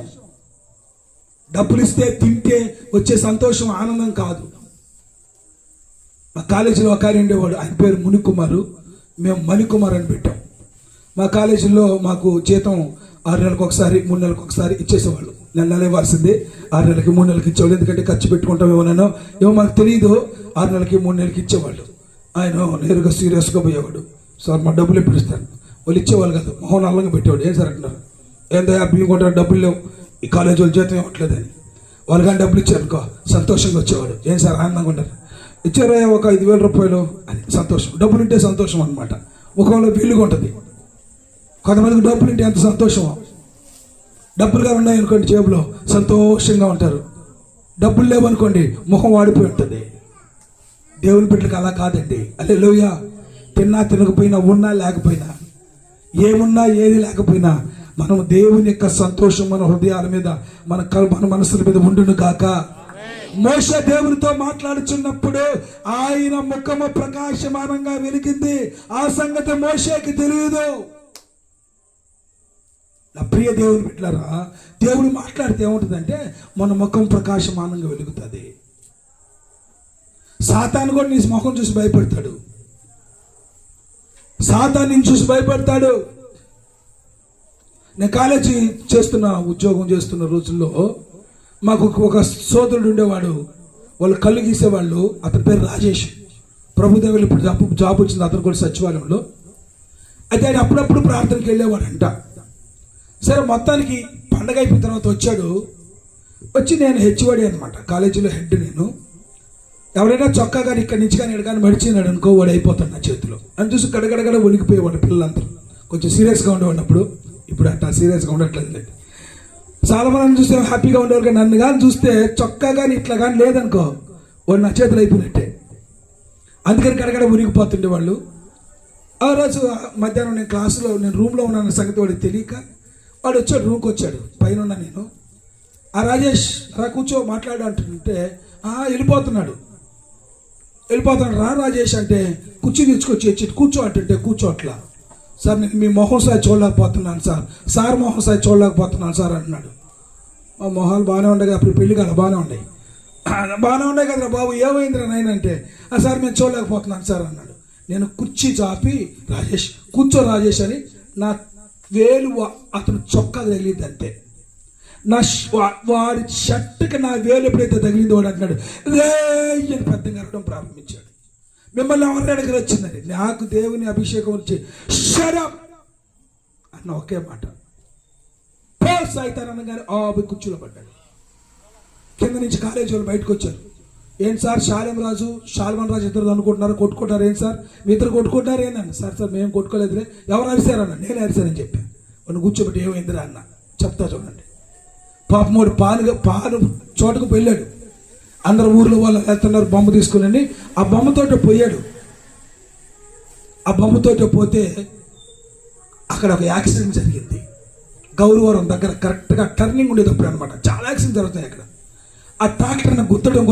డబ్బులు ఇస్తే తింటే వచ్చే సంతోషం ఆనందం కాదు. మా కాలేజీలో ఒక ఆయన ఉండేవాడు, ఆయన పేరు మునికుమారు, మేము మణికుమార్ అని పెట్టాం. మా కాలేజీలో మాకు జీతం 6 నెలలకు ఒకసారి 3 నెలలకు ఒకసారి ఇచ్చేసేవాళ్ళు. నెల ఇవ్వాల్సిందే, 6 నెలలకి 3 నెలలకి ఇచ్చేవాళ్ళు. ఎందుకంటే ఖర్చు పెట్టుకుంటాం ఏమో మాకు తెలియదు. 6 నెలలకి 3 నెలలకి ఇచ్చేవాళ్ళు. ఆయన నేరుగా సీరియస్గా పోయేవాడు. సార్ మా డబ్బులు ఎప్పుడు ఇస్తాను? వాళ్ళు ఇచ్చేవాళ్ళు కాదు, మొహం నల్లంగా పెట్టేవాడు. ఏం సార్ అంటున్నారు? ఏందా బియ్యం కొంటారు, డబ్బులు లేవు, ఈ కాలేజీ వాళ్ళు జీతం ఇవ్వట్లేదని. వాళ్ళకని డబ్బులు ఇచ్చారనుకో సంతోషంగా వచ్చేవాడు. ఏం సార్ ఆనందంగా ఉంటారు, ఇచ్చారా ఒక 5,000 రూపాయలు అని సంతోషం. డబ్బులు ఉంటే సంతోషం అనమాట. ముఖంలో వీలుగా ఉంటుంది. కొంతమందికి డబ్బులు ఉంటే ఎంత సంతోషమో. డబ్బులుగా ఉన్నాయనుకోండి జేబులో సంతోషంగా ఉంటారు. డబ్బులు లేవనుకోండి ముఖం వాడిపోయి ఉంటుంది. దేవుని బిడ్డలకు అలా కాదండి. హల్లెలూయా. తిన్నా తినకపోయినా, ఉన్నా లేకపోయినా, ఏమున్నా ఏది లేకపోయినా మనం దేవుని యొక్క సంతోషం మన హృదయాల మీద, మన మనసుల మీద ఉండును గాక. మోషే దేవునితో మాట్లాడుచున్నప్పుడు ఆయన ముఖము ప్రకాశమానంగా వెలిగింది. ఆ సంగతి మోషేకి తెలియదు. నా ప్రియ దేవుని బిడ్డలారా, దేవుడు మాట్లాడితే ఏముంటుందంటే మన ముఖం ప్రకాశమానంగా వెలుగుతుంది. సాతాను కూడా నీ ముఖం చూసి భయపడతాడు. సాతాను నిన్ను చూసి భయపడతాడు. నేను కాలేజీ ఉద్యోగం చేస్తున్న రోజుల్లో మాకు ఒక సోదరుడు ఉండేవాడు. వాళ్ళు కళ్ళు గీసేవాళ్ళు. అతని పేరు రాజేష్. ప్రభుదేవులు ఇప్పుడు జాబ్ వచ్చింది అతను కూడా సచివాలయంలో. అయితే ఆయన అప్పుడప్పుడు ప్రార్థనకి వెళ్ళేవాడంట. సరే మొత్తానికి పండగ అయిపోయిన తర్వాత వచ్చి నేను హెచ్ఓడి అనమాట, కాలేజీలో హెడ్ నేను. ఎవరైనా చొక్కా కానీ ఇక్కడి నుంచి కానీ ఎడగాని మడిచినాడు అనుకో, వాడు అయిపోతాడు నా చేతిలో అని చూసి గడగడగడ వణికిపోయేవాడు. పిల్లలందరూ కొంచెం సీరియస్గా ఉండేవాడినప్పుడు. ఇప్పుడు అట్లా సీరియస్గా ఉండట్లేదు. చాలా మందిని చూస్తే హ్యాపీగా ఉండేవారు, కానీ నన్ను కానీ చూస్తే చొక్కా కానీ ఇట్లా కానీ లేదనుకో, వాడు నా చేతులు అయిపోయినట్టే. అందుకని గడగడ వణికిపోతుండే వాళ్ళు. ఆ రోజు మధ్యాహ్నం నేను రూమ్లో ఉన్నాను సంగతి వాడికి తెలియక వాడు వచ్చాడు, రూమ్కి వచ్చాడు. పైన ఉన్నా నేను. ఆ రాజేష్ రా కూర్చో మాట్లాడు అంటుంటే వెళ్ళిపోతున్నాడు. రా రాజేష్ అంటే కుర్చీ తెచ్చుకొచ్చి కూర్చో అంటుంటే కూర్చోట్లా. సార్ నేను మీ మొహం సార్ చూడలేకపోతున్నాను సార్ మొహం సార్ చూడలేకపోతున్నాను సార్ అంటున్నాడు. మా మొహాలు బాగానే ఉండగా అప్పుడు పెళ్లి కదా బాగానే ఉన్నాయి కదరా బాబు, ఏమైందిరా నాయన అంటే సార్ మేము చూడలేకపోతున్నాను సార్ అన్నాడు. నేను కుర్చీ చాపి కూర్చో రాజేష్ అని నా వేలు అతను చొక్కా తగిలింది అంతే. వాడి షర్ట్కి నా వేలు ఎప్పుడైతే తగిలింది వాడు అంటున్నాడు రే అని పెద్దగా అరవడం ప్రారంభించాడు. మిమ్మల్ని ఎవరి అడిగి వచ్చిందని. నాకు దేవుని అభిషేకం వచ్చి షడప్ అన్న ఒకే మాట పోస్ అవుతానగానే కుర్చీలో పడ్డాడు. కింద నుంచి కాలేజీ వాళ్ళు బయటకు వచ్చారు. ఏంటి సార్ షాల్మన్ రాజు ఇద్దరు అనుకుంటున్నారు, కొట్టుకుంటారు. ఏంటి సార్ మీ ఇద్దరు కొట్టుకుంటారు ఏంటన్న? సార్ మేము కొట్టుకోలేదులే. ఎవరు అరిశారన్న? నేను అరిశానని చెప్పాను. వాళ్ళు కూర్చోబెట్టి ఏమైందిరా అన్న చెప్తా చూడండి. పాపమోడు పాలు చోటకు వెళ్ళాడు. అందరు ఊర్లో వాళ్ళు వెళ్తున్నారు బొమ్మ తీసుకుని. ఆ బొమ్మతోట పోయాడు. ఆ బొమ్మతోట పోతే అక్కడ ఒక యాక్సిడెంట్ జరిగింది. గౌరవరం దగ్గర కరెక్ట్గా టర్నింగ్ ఉండేటప్పుడు అనమాట. చాలా యాక్సిడెంట్ జరుగుతాయి అక్కడ. ఆ ట్రాక్టర్ని గుద్దడం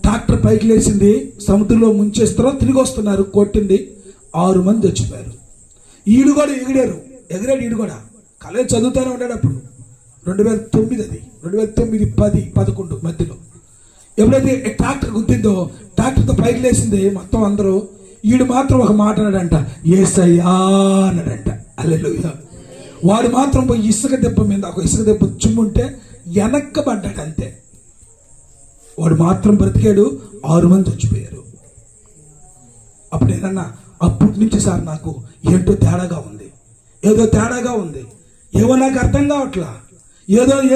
ట్రాక్టర్ పైకి లేచింది, సముద్రంలో ముంచేస్తారు, తిరిగి వస్తున్నారు, కొట్టింది. 6 మంది చచ్చిపోయారు. ఈడు కూడా ఎగిరాడు. ఈడు కూడా కాలేజ్ చదువుతూనే ఉన్నాడు అప్పుడు. 2009 అది 2009, 10, 11 మధ్యలో ఎప్పుడైతే ట్రాక్టర్ గుద్దిందో ట్రాక్టర్తో పైకి లేచింది మొత్తం అందరూ. ఈడు మాత్రం ఒక మాట అన్నాడంట, యేసయ్యా అన్నాడంట. హల్లెలూయా. వాడు మాత్రం పోయి ఇసుక దెబ్బ చుమ్ముంటే వెనక్కబడ్డాడు అంతే. వాడు మాత్రం బ్రతికాడు. 6 మంది చచ్చిపోయారు. అప్పుడు ఏదన్నా అప్పటి నుంచి సార్ నాకు ఏంటో ఏదో తేడాగా ఉంది. ఏవో నాకు అర్థం కావట్లా.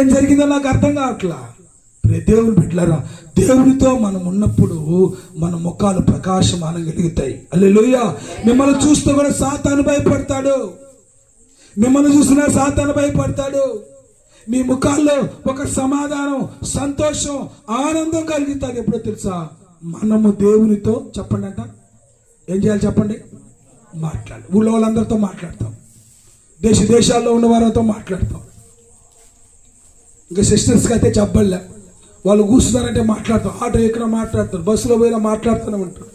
ఏం జరిగిందో నాకు అర్థం కావట్లా. దేవుని బిడ్డలారా, దేవునితో మనం ఉన్నప్పుడు మన ముఖాలు ప్రకాశమానంగా వెలుగుతాయి. హల్లెలూయా. మిమ్మల్ని చూస్తూ కూడా సాతాను భయపడతాడు. మీ ముఖాల్లో ఒక సమాధానం, సంతోషం, ఆనందం కలుగుతారు. ఎప్పుడో తెలుసా? మనము దేవునితో చెప్పండి అంట ఏం చేయాలి చెప్పండి? మాట్లాడాలి. ఊళ్ళో వాళ్ళందరితో మాట్లాడతాం, దేశాల్లో ఉన్న వారితో మాట్లాడతాం. ఇంకా సిస్టర్స్కి అయితే చెప్పలే, వాళ్ళు కూర్చున్నారంటే మాట్లాడతాం. ఆటో ఎక్కడ మాట్లాడతారు, బస్సులో పోయినా మాట్లాడుతూనే ఉంటారు.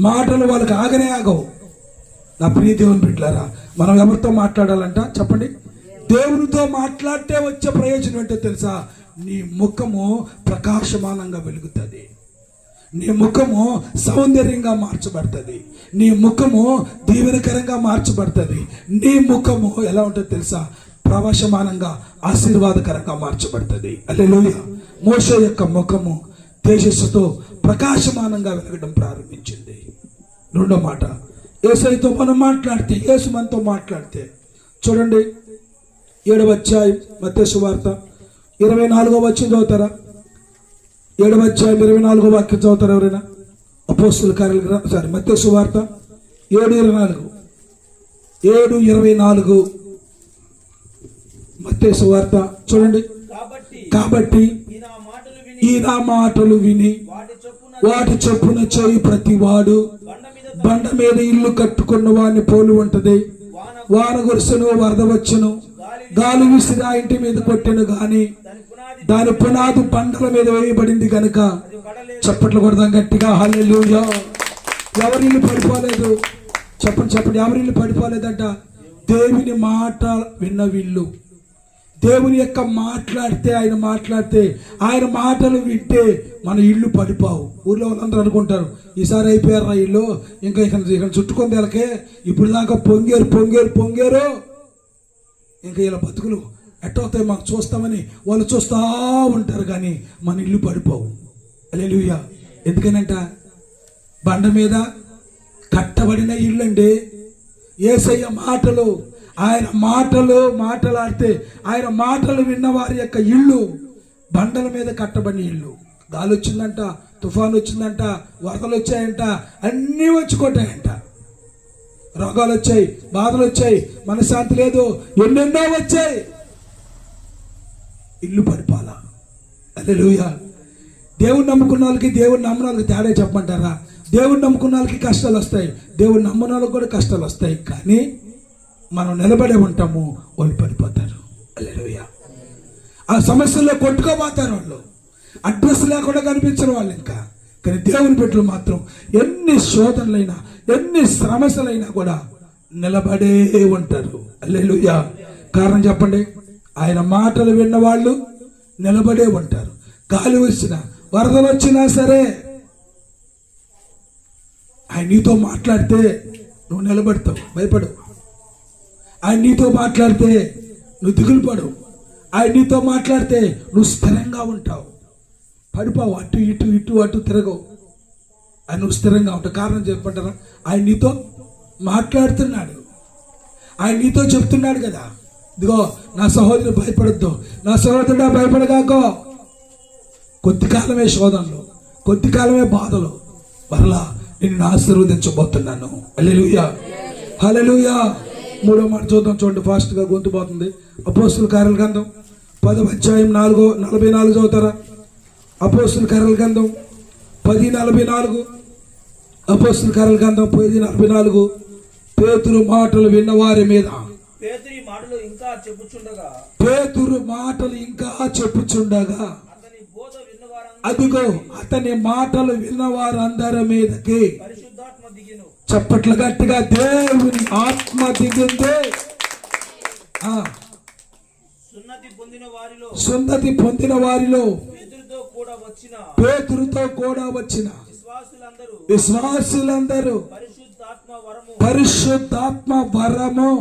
మాటలు వాళ్ళకి ఆగవు. నా ప్రియ దేవుని బిడ్డలారా, మనం ఎవరితో మాట్లాడాలంట చెప్పండి? దేవునితో మాట్లాడితే వచ్చే ప్రయోజనం ఏంటో తెలుసా? నీ ముఖము ప్రకాశమానంగా వెలుగుతుంది. నీ ముఖము సౌందర్యంగా మార్చబడుతుంది. నీ ముఖము దీవెనకరంగా మార్చబడుతుంది. నీ ముఖము ఎలా ఉంటుందో తెలుసా? ప్రవశమానంగా ఆశీర్వాదకరంగా మార్చబడుతుంది. హల్లెలూయా. మోషే యొక్క ముఖము తేజస్సుతో ప్రకాశమానంగా వెలగడం ప్రారంభించింది. రెండో మాట, యేసయ్యతో మనం మాట్లాడితే, యేసు మనతో మాట్లాడితే చూడండి 7వ అధ్యాయం మత్తయి సువార్త 24వ వచనం చదువుతారా? 7వ అధ్యాయం 24వ వాక్యం చదువుతారు ఎవరైనా? అపోస్తుల కార్యాలు మత్తయి సువార్త 7:24 మత్తయి సువార్త చూడండి. కాబట్టి ఈ నా మాటలు విని వాటి చొప్పున చేయి ప్రతి వాడు బండ మీద ఇల్లు కట్టుకున్న వాడిని పోలి ఉంటది. వాన గురుసును వరద వచ్చును, గాలి విసిరి ఆ ఇంటి మీద కొట్టెను గాని దాని పునాది బండల మీద వేయబడింది కనుక. చప్పట్లు కొడదాం గట్టిగా, హల్లెలూయా. ఎవరి ఇల్లు పడిపోలేదు? చెప్పండి ఎవరి ఇల్లు పడిపోలేదంట? దేవుని మాట విన్న వీళ్ళు, దేవుని యొక్క మాట్లాడితే ఆయన మాటలు వింటే మన ఇల్లు పడిపోవు. ఊర్లో వాళ్ళందరూ అనుకుంటారు ఈసారి అయిపోయారా ఇల్లు, ఇంకా ఇక్కడ చుట్టుకొని తెలకే ఇప్పుడు దాకా పొంగేరు ఇంకా ఇలా బతుకులు ఎట్టవుతాయి మాకు చూస్తామని వాళ్ళు చూస్తూ ఉంటారు, కానీ మన ఇల్లు పడిపోవు. హల్లెలూయా. ఎందుకనంట? బండ మీద కట్టబడిన ఇల్లు అండి. యేసయ్య మాటలు, ఆయన మాటలాడితే ఆయన మాటలు విన్న వారి యొక్క ఇల్లు బండల మీద కట్టబడిన ఇల్లు. గాలి వచ్చిందంట, తుఫాను వచ్చిందంట, వరదలు వచ్చాయంట, అన్నీ వచ్చుకుంటాయంట. రోగాలు వచ్చాయి, బాధలు వచ్చాయి, మనశ్శాంతి లేదు, ఎన్నెన్నో వచ్చాయి. ఇల్లు పడిపోలా. హల్లెలూయా. దేవుని నమ్ముకున్న వాళ్ళకి దేవుని నమ్మని వాళ్ళకి తేడా చెప్పమంటారా? దేవుని నమ్ముకున్న వాళ్ళకి కష్టాలు వస్తాయి, దేవుని నమ్మని వాళ్ళకి కూడా కష్టాలు వస్తాయి, కానీ మనం నిలబడే ఉంటాము, వాళ్ళు పడిపోతారు. హల్లెలూయా. ఆ సమస్యల్లో కొట్టుకోబోతారు వాళ్ళు, అడ్రస్ లేకుండా కనిపించరు వాళ్ళు ఇంకా. కానీ దేవుని బిడ్డలు మాత్రం ఎన్ని శోధనలైనా ఎన్ని సమస్యలైనా కూడా నిలబడే ఉంటారు. హల్లెలూయా. కారణం చెప్పండి, ఆయన మాటలు విన్న వాళ్ళు నిలబడే ఉంటారు. గాలి వచ్చినా వరదలు వచ్చినా సరే ఆయన నీతో మాట్లాడితే నువ్వు నిలబడతావు, భయపడవు. ఆయన నీతో మాట్లాడితే నువ్వు దిగులు పడవు. ఆయన నీతో మాట్లాడితే నువ్వు స్థిరంగా ఉంటావు, పడిపోవు, అటు తిరగవు. ఆయన నువ్వు స్థిరంగా ఉంటావు. కారణం చెప్పంటారా? ఆయన నీతో మాట్లాడుతున్నాడు, ఆయన నీతో చెప్తున్నాడు కదా, ఇదిగో నా సహోదరుడు భయపడద్దు, నా సహోదరుడా భయపడగాకో. కొద్ది కాలమే శోధనలు, కొద్ది కాలమే బాధలు, మరలా నేను ఆశీర్వదించబోతున్నాను. హల్లెలూయా, హల్లెలూయా. 3వ మాట చూద్దాం, చూడండి, ఫాస్ట్గా గొంతు పోతుంది. అపోస్తుల కార్యాల గ్రంథం 10వ అధ్యాయం 44 చదువుతారా? అపోస్తుల కార్యాల గ్రంథం 10:44. అపోస్తుల కార్యాల గ్రంథం 10:44. పేతురు మాటలు విన్నవారి మీద, పేతురు మాటలు ఇంకా చెప్పుచుండగా అదిగో అతని మాటలు విన్నవారందరి మీదకి చప్పట్లు గట్టిగా దేవుని ఆత్మ దిగింది. సున్నతి పొందిన వారిలో పేతురుతో కూడా వచ్చిన విశ్వాసులందరూ పరిశుద్ధాత్మ వరము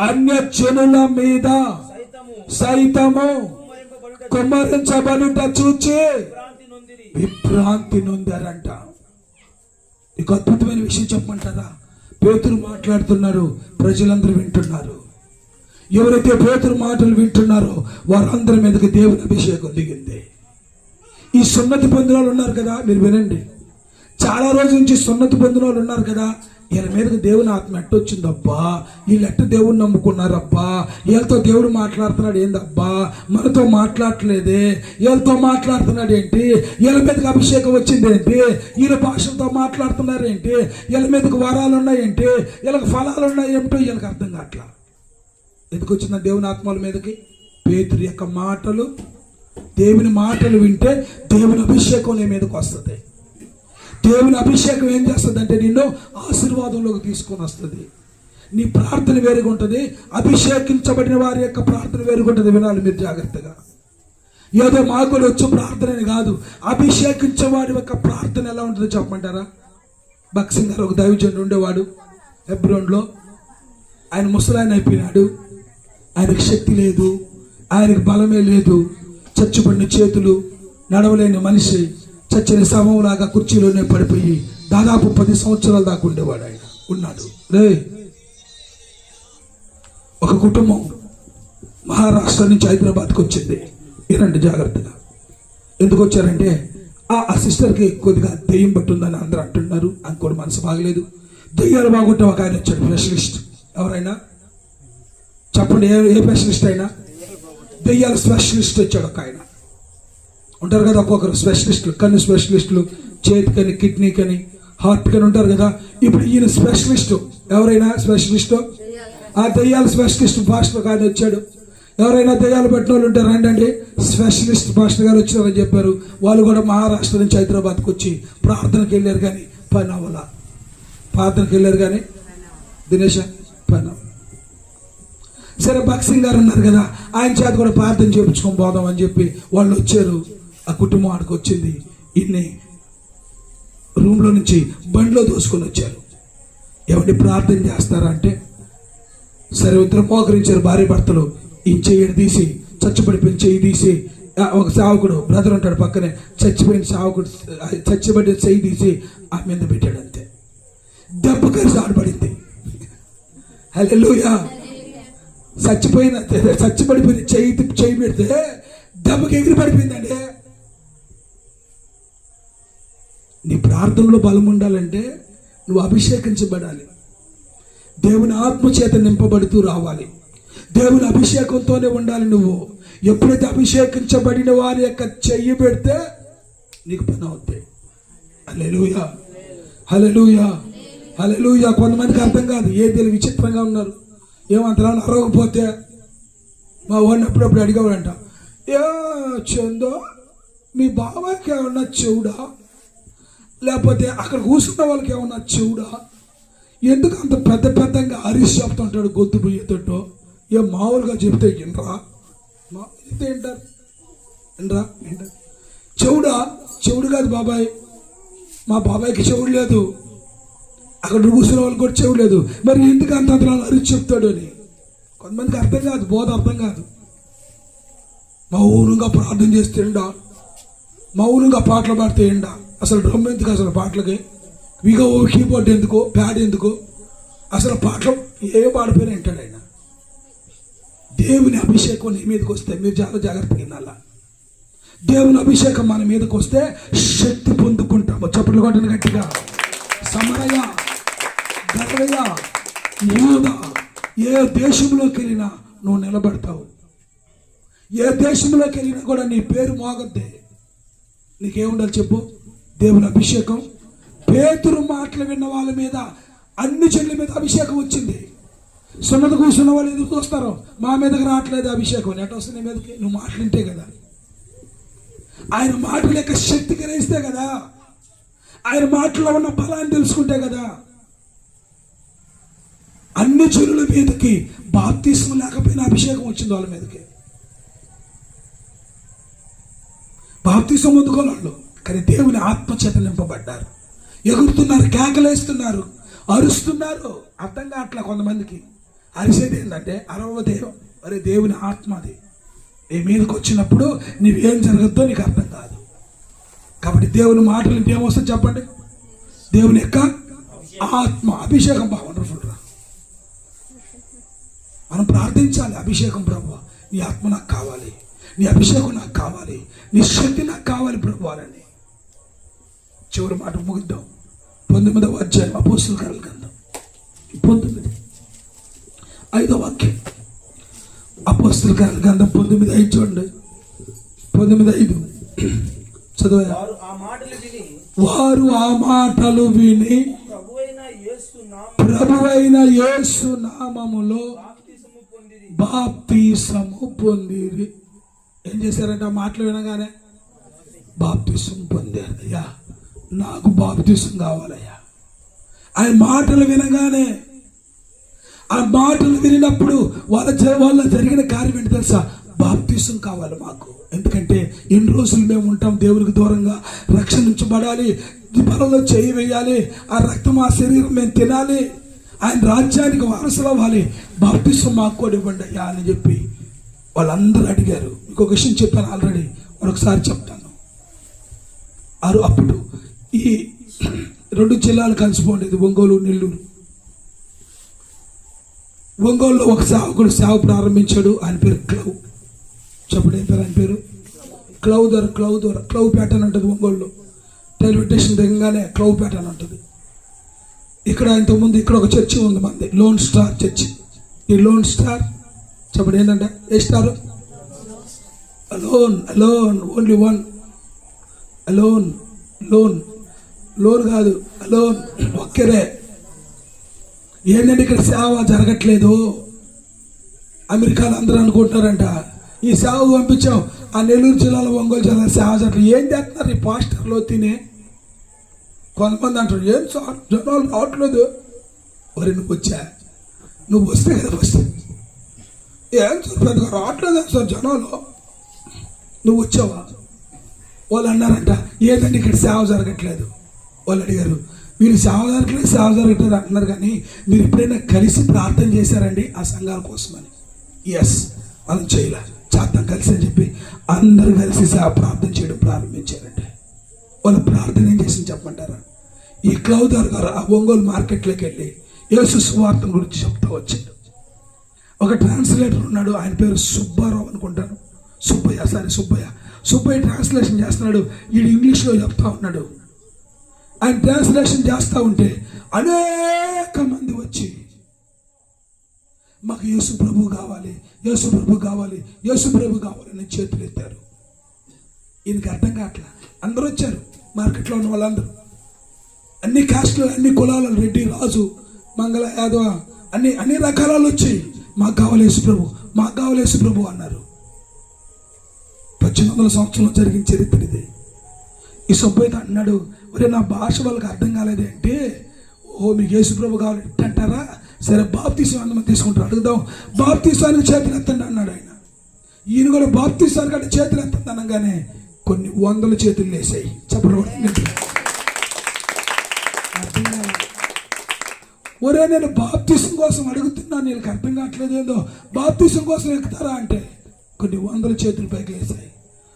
అన్యజనుల మీద సైతము కుమ్మరించబడుట చూచి విభ్రాంతి నొందారంట. ఇక అద్భుతమైన విషయం చెప్పమంటారా? పేతురు మాట్లాడుతున్నారు, ప్రజలందరూ వింటున్నారు. ఎవరైతే పేతురు మాటలు వింటున్నారో వారందరి మీదకి దేవుని అభిషేకం దిగింది. ఈ సున్నతి పొందిన వాళ్ళు ఉన్నారు కదా, మీరు వినండి, చాలా రోజుల నుంచి సున్నతి పొందిన వాళ్ళు ఉన్నారు కదా, వీళ్ళ మీదకి దేవుని ఆత్మ ఎట్టొచ్చిందబ్బా, వీళ్ళు ఎట్ట దేవుని నమ్ముకున్నారబ్బా, వీళ్ళతో దేవుడు మాట్లాడుతున్నాడు ఏందబ్బా, మనతో మాట్లాడట్లేదే, వీళ్ళతో మాట్లాడుతున్నాడు ఏంటి, వీళ్ళ మీదకి అభిషేకం వచ్చింది ఏంటి, వీళ్ళ భాషలతో మాట్లాడుతున్నారు ఏంటి, వీళ్ళ మీదకి వరాలు ఉన్నాయేంటి, వీళ్ళకి ఫలాలు ఉన్నాయి ఏమిటో వీళ్ళకి అర్థం కావట్లా. ఎందుకు వచ్చిందా దేవుని ఆత్మల మీదకి? పేతురు యొక్క మాటలు, దేవుని మాటలు వింటే దేవుని అభిషేకం నీ మీదకి వస్తుంది. దేవుని అభిషేకం ఏం చేస్తుంది అంటే నిన్ను ఆశీర్వాదంలోకి తీసుకొని వస్తుంది. నీ ప్రార్థన వేరుగా ఉంటుంది, అభిషేకించబడిన వారి యొక్క ప్రార్థన వేరుగా ఉంటుంది. వినాలి మీరు జాగ్రత్తగా. ఏదో మాకు వచ్చు ప్రార్థన కాదు, అభిషేకించే వాడి యొక్క ప్రార్థన ఎలా ఉంటుందో చెప్పమంటారా? భక్సింగ్ గారు ఒక దైవజనుడు ఉండేవాడు హెబ్రోన్లో. ఆయన ముసలాయన అయిపోయినాడు, ఆయనకు శక్తి లేదు, ఆయనకు బలమే లేదు, చచ్చుపడిన చేతులు, నడవలేని మనిషి, చచ్చిన శవంలాగా కుర్చీలోనే పడిపోయి దాదాపు 10 సంవత్సరాల దాకా ఉండేవాడు. ఆయన ఉన్నాడు. ఒక కుటుంబం మహారాష్ట్ర నుంచి హైదరాబాద్కి వచ్చింది. వినండి జాగ్రత్తగా. ఎందుకు వచ్చారంటే ఆ సిస్టర్కి కొద్దిగా దెయ్యం పట్టుందని అందరూ అంటున్నారు. ఇంకోటి మనసు బాగలేదు. దెయ్యాలు బాగుంటే ఒక ఆయన వచ్చాడు, స్పెషలిస్ట్. ఎవరైనా చెప్పండి, ఏ స్పెషలిస్ట్ అయినా? దెయ్యాల స్పెషలిస్ట్ వచ్చాడు ఒక ఆయన. ఉంటారు కదా ఒక్కొక్కరు స్పెషలిస్టులు, కన్ను స్పెషలిస్టులు, చేతికని, కిడ్నీకని, హార్ట్ కని ఉంటారు కదా. ఇప్పుడు ఈయన స్పెషలిస్టు. ఎవరైనా స్పెషలిస్టు? ఆ దెయ్యాల స్పెషలిస్ట్ పాస్టర్ గారు వచ్చాడు. ఎవరైనా దెయ్యాలు పట్టిన వాళ్ళు ఉంటారు, రండి, స్పెషలిస్ట్ పాస్టర్ గారు వచ్చారని చెప్పారు. వాళ్ళు కూడా మహారాష్ట్ర నుంచి హైదరాబాద్కి వచ్చి ప్రార్థనకి వెళ్ళారు, కానీ పని అవ్వాల. ప్రార్థనకి వెళ్ళారు కానీ దినేష్ పని. సరే, బాక్సింగ్ గారు ఉన్నారు కదా, ఆయన చేత కూడా ప్రార్థన చేయించుకొని పోదాం అని చెప్పి వాళ్ళు వచ్చారు. ఆ కుటుంబం ఆడికి వచ్చింది. ఇన్ని రూమ్లో నుంచి బండిలో దోసుకొని వచ్చారు. ఎవరిని ప్రార్థన చేస్తారా అంటే, సరే ఇద్దరు మోకరించారు భార్య భర్తలు. ఈ చెయ్యి తీసి, చచ్చిపడిపోయిన చెయ్యి తీసి, ఒక సావుకుడు బ్రదర్ ఉంటాడు పక్కనే, చచ్చిపోయిన సావుకుడు చచ్చిపడిన చెయ్యి తీసి ఆ మీద పెట్టాడు. అంతే, దెబ్బ కలిసి ఆడపడింది. హల్లెలూయా. చచ్చిపడిపోయిన చెయ్యి పెడితే దెబ్బకి ఎగిరి పడిపోయిందండి. నీ ప్రార్థనలో బలం ఉండాలంటే నువ్వు అభిషేకించబడాలి. దేవుని ఆత్మచేత నింపబడుతూ రావాలి. దేవుని అభిషేకంతోనే ఉండాలి. నువ్వు ఎప్పుడైతే అభిషేకించబడిన వారి యొక్క చెయ్యి పెడితే నీకు పని అవుతాయి. హల్లెలూయా, హల్లెలూయా, హల్లెలూయా. కొంతమందికి అర్థం కాదు, ఏది విచిత్రంగా ఉన్నారు. ఏమంటారా, అరవకపోతే మా వాడిని అప్పుడప్పుడు అడిగేవాడంట, ఏ చందో మీ బాబాకి ఏమన్నా చెవుడా, లేకపోతే అక్కడ కూర్చున్న వాళ్ళకి ఏమన్నా చెవుడా, ఎందుకు అంత పెద్దగా అరిసి చెప్తుంటాడు గొంతు పోయేటట్టు, ఏ మామూలుగా చెప్తే వినరా, చెప్తే వింటారు, వినరా, వింటారు. చెవుడా, చెవుడు కాదు బాబాయ్, మా బాబాయ్కి చెవుడు లేదు, అక్కడ కూర్చున్న వాళ్ళకి కూడా చెవుడు లేదు, మరి ఎందుకు అంత అరిచి చెప్తాడు అని. కొంతమందికి అర్థం కాదు, బోధ అర్థం కాదు. మౌనంగా ప్రార్థన చేస్తే ఎండా, మౌనంగా పాటలు పాడితే ఎండా. అసలు డ్రమ్ ఎందుకు, అసలు పాటలకి విగో కీబోర్డ్ ఎందుకో, ప్యాడ్ ఎందుకో, అసలు పాటలు ఏ పాడిపోయినా వింటాడు ఆయన. దేవుని అభిషేకం నీ మీదకి వస్తే మీరు చాలా జాగ్రత్తగా వినాలా. దేవుని అభిషేకం మన మీదకి వస్తే శక్తి పొందుకుంటాము. చప్పట్లు కొట్టను గట్టిగా. సమరయ, గర్వయ, యూద, ఏ దేశంలోకి వెళ్ళినా నువ్వు నిలబడతావు. ఏ దేశంలోకి వెళ్ళినా కూడా నీ పేరు మోగద్దే. నీకేముండాలి చెప్పు? దేవుని అభిషేకం. పేతురు మాటలు విన్న వాళ్ళ మీద, అన్ని చెట్ల మీద అభిషేకం వచ్చింది. సున్నత కూర్చున్న వాళ్ళు ఎదురు చూస్తారు, మా మీదకి రావట్లేదు అభిషేకం. ఎట వస్తుంది నీ మీదకి? నువ్వు మాటలుంటే కదా, ఆయన మాటల యొక్క శక్తి గ్రహిస్తే కదా, ఆయన మాటల్లో ఉన్న బలాన్ని తెలుసుకుంటే కదా. అన్ని చెరువుల మీదకి బాప్తిస్మం లేకపోయినా అభిషేకం వచ్చింది వాళ్ళ మీదకి. బాప్తిస్మం పొందుకోవాలి, కానీ దేవుని ఆత్మచేత నింపబడ్డారు. ఎగురుతున్నారు, కేకలేస్తున్నారు, అరుస్తున్నారు. అర్థం కావట్లే కొంతమందికి. అరిసేది ఏంటంటే అరవదేవం, అరే దేవుని ఆత్మ అది నీ మీదకి వచ్చినప్పుడు నీవేం జరగద్దో నీకు అర్థం కాదు. కాబట్టి దేవుని మాటలు ఇంకేమొస్తుంది చెప్పండి? దేవుని యొక్క ఆత్మ అభిషేకం. బాగా వండర్ఫుల్ రా. మనం ప్రార్థించాలి, అభిషేకం ప్రభువా నీ ఆత్మ నాకు కావాలి, నీ అభిషేకం నాకు కావాలి, నీ శక్తి నాకు కావాలి ప్రభువాలని. చివరి మాట ముగిద్దాం. 19వ అధ్యాయం అపోస్తలుల కార్యాల గ్రంథం 19:5 వాక్యం. అపోస్తలుల కార్యాల గ్రంథం 19:5 చూడండి. 19:5 చదువు. వారు ఆ మాటలు విని ప్రభువైన యేసు నామములో బాప్తిసము పొందిరి. ఏం చేశారంటే ఆ మాటలు వినగానే బాప్తిసం పొందారు. అయ్యా నాకు బాప్తిసం కావాలయ్యా. ఆయన మాటలు వినగానే, ఆ మాటలు వినినప్పుడు వాళ్ళ జరిగిన కార్యం ఏంటి తెలుసా? బాప్తిసం కావాలి మాకు. ఎందుకంటే ఎన్ని రోజులు మేము ఉంటాం దేవునికి దూరంగా, రక్షించబడాలి, బలంలో చేయి వేయాలి, ఆ రక్తం ఆ శరీరం మేము తినాలి, ఆయన రాజ్యానికి వారసులు అవ్వాలి, బాప్తిసం మాకు కూడా ఇవ్వండి అయ్యా అని చెప్పి వాళ్ళందరూ అడిగారు. ఇంకొక విషయం చెప్పాను ఆల్రెడీ, మరొకసారి చెప్తాను. అప్పుడు ఈ 2 జిల్లాలు కలిసిపోండేది, ఒంగోలు, నెల్లూరు. ఒంగోలులో ఒక సేవకుడు సేవ ప్రారంభించాడు. ఆయన పేరు క్లవ్. చెప్పండి, ఏం పేరు ఆయన పేరు? క్లవ్ ప్యాటర్న్ ఉంటుంది ఒంగోలులో. రైల్వే స్టేషన్ దిగగానే క్లవ్ ప్యాటర్న్ ఉంటుంది. ఇక్కడ ఇంతకుముందు ఇక్కడ ఒక చర్చి ఉంది మంది, లోన్ స్టార్ చర్చి. ఈ లోన్ స్టార్ చెప్పండి ఏంటంటే ఏ star? Alone only one. Lone కాదు, అలోన్ ఒక్కరే. ఏంటంటే ఇక్కడ సేవ జరగట్లేదు. అమెరికాలో అందరూ అనుకుంటున్నారంట ఈ సేవ పంపించాం, ఆ నెల్లూరు జిల్లాలో ఒంగోలు జిల్లా సేవ జరగట్లేదు. ఏం చేస్తున్నారు ఈ పాస్టర్లో తిని? కొంతమంది అంటారు ఏం సార్ జనాలు రావట్లేదు. ఒరే నువ్వు వస్తే కదా వస్తే ఏం సార్ పెద్దగా రావట్లేదు సార్ జనాలు, నువ్వు వచ్చావా? వాళ్ళు అన్నారంట ఏదండి ఇక్కడ సేవ జరగట్లేదు. వాళ్ళు అడిగారు మీరు సేవ జరగట్లేదు అంటున్నారు కానీ మీరు ఎప్పుడైనా కలిసి ప్రార్థన చేశారండి ఆ సంఘాల కోసమని? ఎస్ మనం చేద్దాం కలిసి అని చెప్పి అందరూ కలిసి సేవ ప్రార్థన చేయడం ప్రారంభించారండి. వాళ్ళ ప్రార్థన ఏం చేసింది చెప్పమంటారా? ఈ క్లౌదర్ గారు ఆ ఒంగోలు మార్కెట్లోకి వెళ్ళి యేసు సువార్త గురించి చెప్తా వచ్చాడు. ఒక ట్రాన్స్లేటర్ ఉన్నాడు, ఆయన పేరు సుబ్బారావు అనుకుంటాను, సుబ్బయ్య ట్రాన్స్లేషన్ చేస్తున్నాడు. ఈడు ఇంగ్లీష్లో చెప్తా ఉన్నాడు. ఆయన ట్రాన్స్లేషన్ చేస్తూ ఉంటే అనేక మంది వచ్చి మాకు యేసు ప్రభు కావాలి అని చేతులు ఎత్తారు. ఈయనకి అర్థం కావట్లా. అందరూ వచ్చారు, మార్కెట్లో ఉన్న వాళ్ళందరూ, అన్ని కాస్ట్లు, అన్ని కులాలు, రెడ్డి, రాజు, మంగళ, యాదవ, అన్ని రకాల వచ్చి మాకు కావాలి యేసు ప్రభు అన్నారు. 1800 సంవత్సరంలో జరిగిన చరిత్ర ఇది. ఈ సుబ్బయ్య అన్నాడు ఒరే నా భాష వాళ్ళకి అర్థం కాలేదు అంటే, మీకు యేసు ప్రభు కావాలి అంటారా? సరే బాప్తీసం అందరం తీసుకుంటారు, అడుగుదాం, బాప్తీసానికి చేతులు ఎత్తండి అన్నాడు ఆయన. ఈయన కూడా బాప్తీసానికి అంటే చేతులు ఎత్తండి అనగానే కొన్ని 100 చేతులు వేసాయి. చెప్పండి. ఒరే నేను బాప్తీసం కోసం అడుగుతున్నాను, వీళ్ళకి అర్థం కావట్లేదు ఏందో, బాప్తీసం కోసం ఎక్కుతారా అంటే కొన్ని 100 చేతులు పైకి వేసాయి.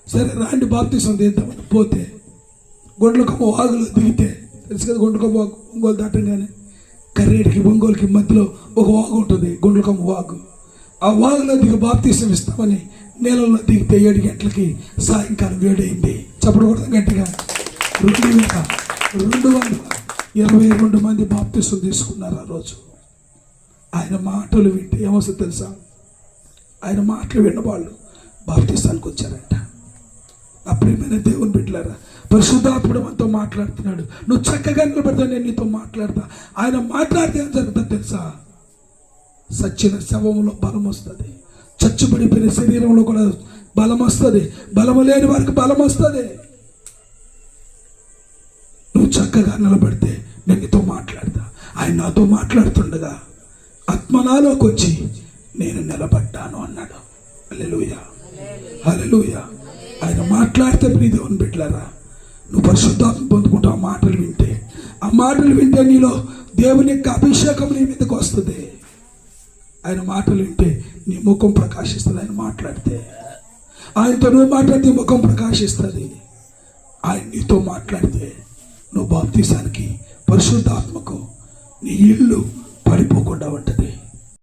సరే రాండి బాప్తీసం తీద్దామని పోతే గుండ్లకొమ్మ వాగులో దిగితే తెలుసు కదా, గుండ్లకొమ్మ ఒంగోలు దాటంగానే కర్రేటికి ఒంగోలుకి మధ్యలో ఒక వాగు ఉంటుంది, గుండ్లకొమ్మ వాగు. ఆ వాగులో దిగి బాప్తీసం ఇస్తామని నీళ్ళలో దిగితే 7 గంటలకి సాయంకాలం వేడైంది. చెప్పకూడదు గట్టిగా. 222 మంది బాప్తీసం తీసుకున్నారు ఆ రోజు. ఆయన మాటలు వింటే ఏమొస్తుంది తెలుసా? ఆయన మాటలు విన్న వాళ్ళు బాప్తీసానికి వచ్చారంట. నా ప్రియమైన దేవుని బిడ్డలారా, పరిశుద్ధాత్ముడు మనతో మాట్లాడుతున్నాడు. నువ్వు చక్కగా నిలబడతావు, నేను నీతో మాట్లాడతా. ఆయన మాట్లాడితే ఏం జరుగుతుంది తెలుసా? సచ్చిన శవంలో బలం వస్తుంది, చచ్చుబడిపోయిన శరీరంలో కూడా బలం వస్తుంది, బలము లేని వారికి బలం వస్తుంది. నువ్వు చక్కగా నిలబడితే నేను నీతో మాట్లాడతా. ఆయన నాతో మాట్లాడుతుండగా ఆత్మ నాలోకి వచ్చి నేను నిలబడ్డాను అన్నాడు. హల్లెలూయా. ఆయన మాట్లాడితే ప్రియ దేవుని బిడ్డలారా, నువ్వు పరిశుద్ధాత్మ పొందుకుంటావు. ఆ మాటలు వింటే నీలో దేవుని యొక్క అభిషేకం నీ మీదకి వస్తుంది. ఆయన మాటలు వింటే నీ ముఖం ప్రకాశిస్తుంది. ఆయనతో నువ్వు మాట్లాడితే ముఖం ప్రకాశిస్తుంది. ఆయన నీతో మాట్లాడితే నువ్వు బాప్తీసానికి, పరిశుద్ధాత్మకు నీ ఇల్లు పడిపోకుండా ఉంటుంది.